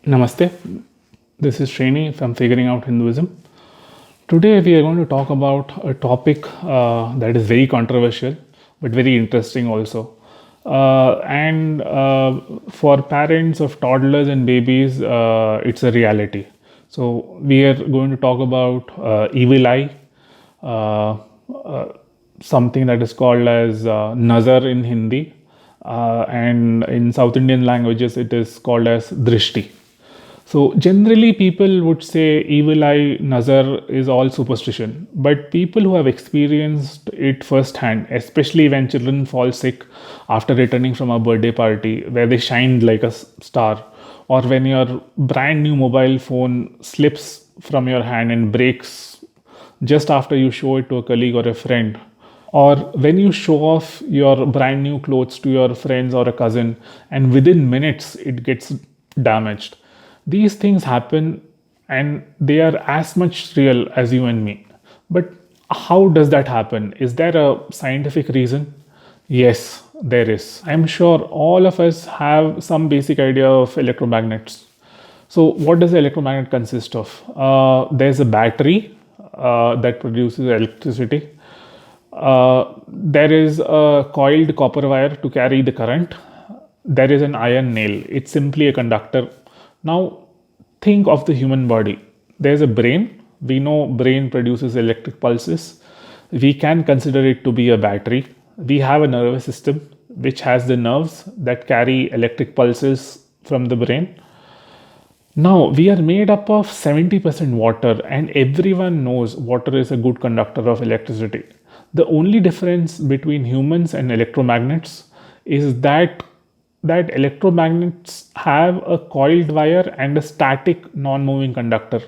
Namaste, this is Srini from Figuring Out Hinduism. Today we are going to talk about a topic that is very controversial but very interesting also. And for parents of toddlers and babies, it's a reality. So we are going to talk about evil eye, uh, uh, something that is called as nazar in Hindi, and in South Indian languages it is called as drishti. So generally, people would say evil eye nazar is all superstition, but people who have experienced it firsthand, especially when children fall sick after returning from a birthday party where they shined like a star, or when your brand new mobile phone slips from your hand and breaks just after you show it to a colleague or a friend, or when you show off your brand new clothes to your friends or a cousin and within minutes it gets damaged. These things happen and they are as much real as you and me. But how does that happen? Is there a scientific reason? Yes, there is. I'm sure all of us have some basic idea of electromagnets. So, what does the electromagnet consist of? There's a battery that produces electricity. There is a coiled copper wire to carry the current. There is an iron nail. It's simply a conductor. Now, think of the human body. There's a brain. We know brain produces electric pulses. We can consider it to be a battery. We have a nervous system which has the nerves that carry electric pulses from the brain. Now, we are made up of 70% water, and everyone knows water is a good conductor of electricity. The only difference between humans and electromagnets is that electromagnets have a coiled wire and a static non-moving conductor,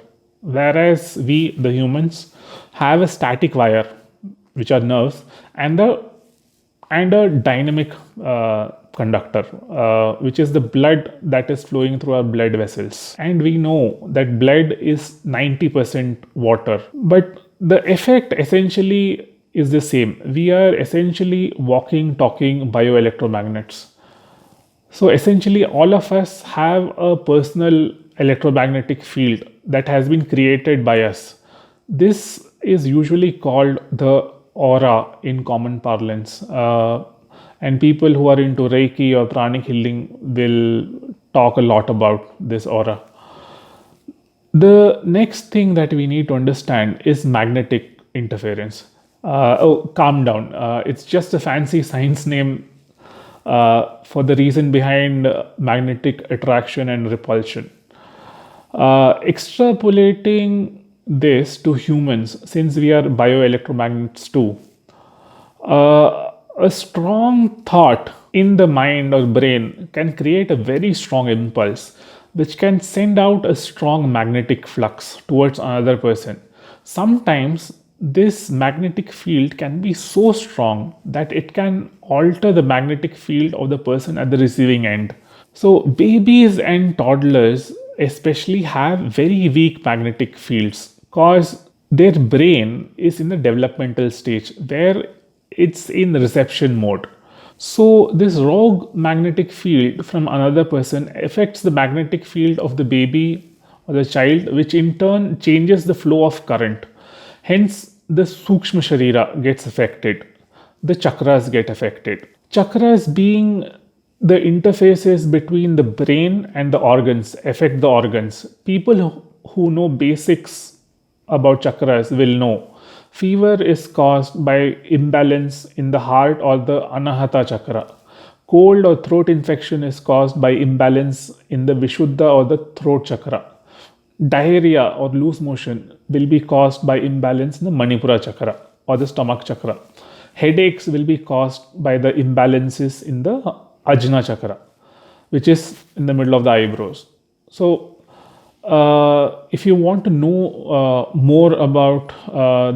whereas we, the humans, have a static wire, which are nerves, and a dynamic conductor, which is the blood that is flowing through our blood vessels. And we know that blood is 90% water, but the effect essentially is the same. We are essentially walking, talking bioelectromagnets. So essentially, all of us have a personal electromagnetic field that has been created by us. This is usually called the aura in common parlance. And people who are into Reiki or pranic healing will talk a lot about this aura. The next thing that we need to understand is magnetic interference. Calm down. It's just a fancy science name for the reason behind magnetic attraction and repulsion. Extrapolating this to humans, since we are bioelectromagnets too, a strong thought in the mind or brain can create a very strong impulse which can send out a strong magnetic flux towards another person. Sometimes this magnetic field can be so strong that it can alter the magnetic field of the person at the receiving end. So, babies and toddlers especially have very weak magnetic fields because their brain is in the developmental stage where it's in reception mode. So, this rogue magnetic field from another person affects the magnetic field of the baby or the child, which in turn changes the flow of current. Hence, the Sukshma Sharira gets affected, the chakras get affected. Chakras being the interfaces between the brain and the organs affect the organs. People who know basics about chakras will know fever is caused by imbalance in the heart or the Anahata chakra. Cold or throat infection is caused by imbalance in the Vishuddha or the throat chakra. Diarrhea or loose motion will be caused by imbalance in the Manipura chakra or the stomach chakra. Headaches will be caused by the imbalances in the Ajna chakra, which is in the middle of the eyebrows. So, if you want to know more about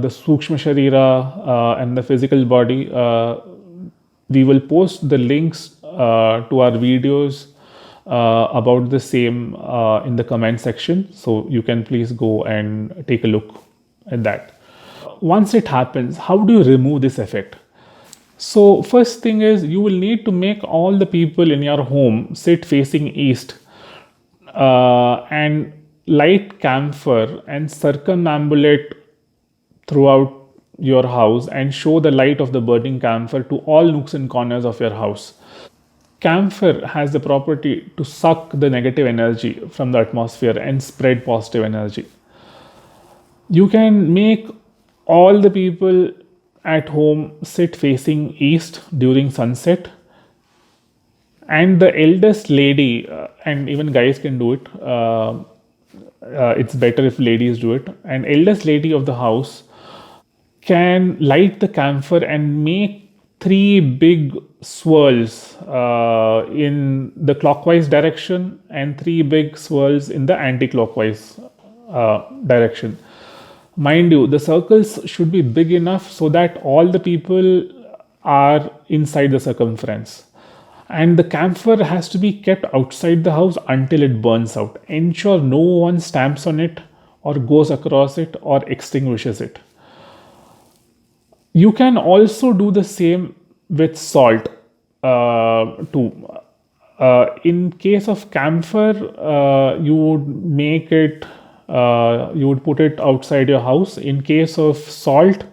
the Sukshma Sharira and the physical body, we will post the links to our videos about the same in the comment section. So you can please go and take a look at that. Once it happens, how do you remove this effect? So, first thing is you will need to make all the people in your home sit facing east and light camphor and circumambulate throughout your house and show the light of the burning camphor to all nooks and corners of your house. Camphor has the property to suck the negative energy from the atmosphere and spread positive energy. You can make all the people at home sit facing east during sunset, and the eldest lady, and even guys can do it. It's better if ladies do it. And eldest lady of the house can light the camphor and make three big swirls in the clockwise direction and three big swirls in the anti-clockwise direction. Mind you, the circles should be big enough so that all the people are inside the circumference. And the camphor has to be kept outside the house until it burns out. Ensure no one stamps on it or goes across it or extinguishes it. You can also do the same with salt too. In case of camphor, you would make it, you would put it outside your house. In case of salt,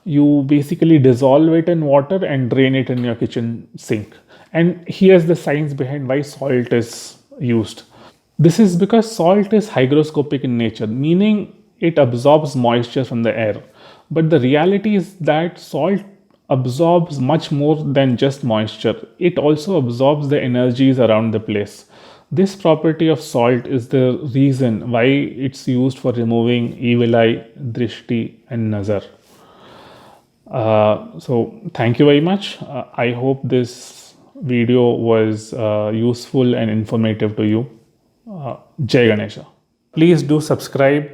you basically dissolve it in water and drain it in your kitchen sink. And here's the science behind why salt is used. This is because salt is hygroscopic in nature, meaning it absorbs moisture from the air. But the reality is that salt absorbs much more than just moisture. It also absorbs the energies around the place. This property of salt is the reason why it's used for removing evil eye, drishti, and nazar. So thank you very much. I hope this video was useful and informative to you. Jai Ganesha. Please do subscribe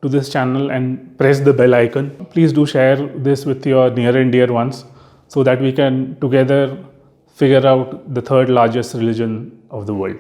to this channel and press the bell icon. Please do share this with your near and dear ones so that we can together figure out the third largest religion of the world.